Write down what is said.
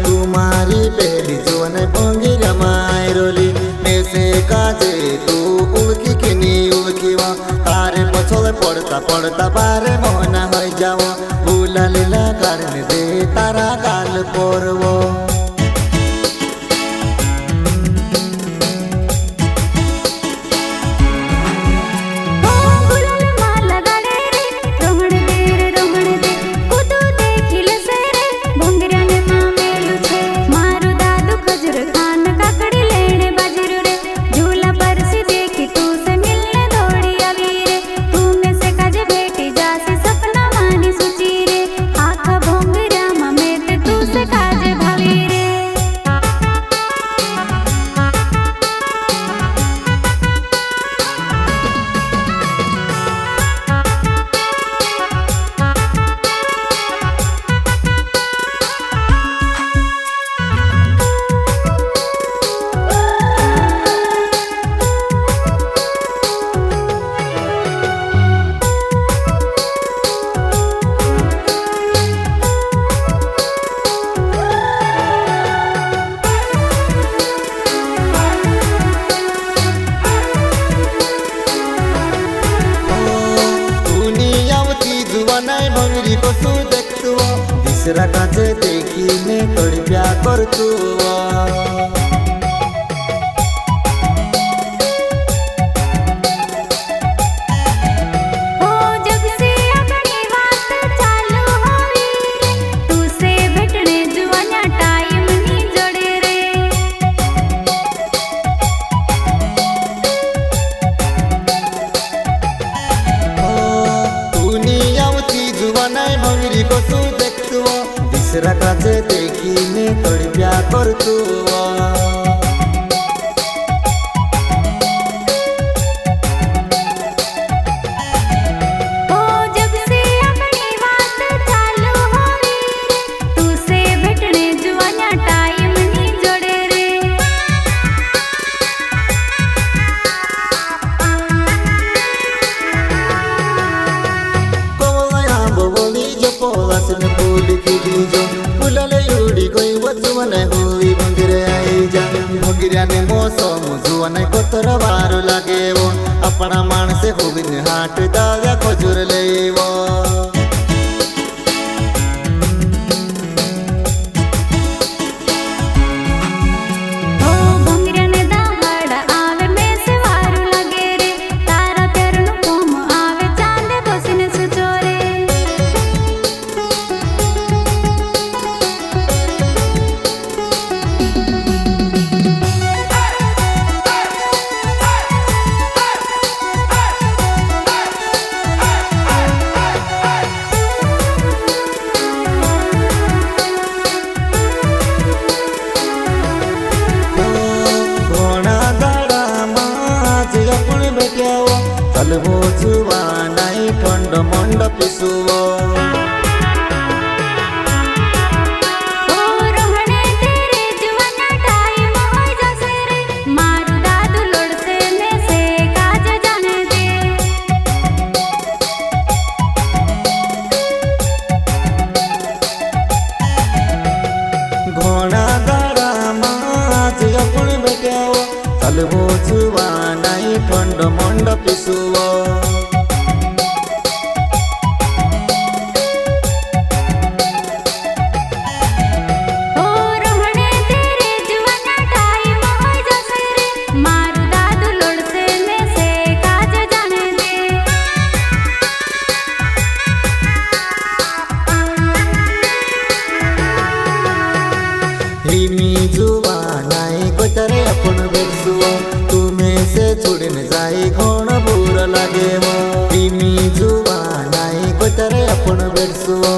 तुम्हारी पहली जोन भंगिरा मायरोली नेसे काजे तू उल्की किनी उल्कीवा तारे पछोले पड़ता पड़ता बारे मोहना हो जाओ भूला लीला कारण दे तारा गाल पोरवो भंगरी कसू देखतु दिसरा काचे देखी ने तड़प्या करतु भंगरी कसू देखतु दिसरा काचे देखी ने तड़प्या करतु भंगिराने मौसम जुआने कोतर वारो लागे वो अपना मानसे होगिन हाट दाव्या खजूर लेवो चलवो जुवा नाई ठंड मंड पिसुवो घोड़ा दाड़ा माज अपन बेट्याओ चलवो जुवा नाई ठंड मंड पिसुवो हिमी जुवा नाई कोतरे अपन बेटसुओ तुम्हें से छुड़न जाई घोण बुरा लागे हिमी जुवा नाई कोतरे अपन बेटसुओ।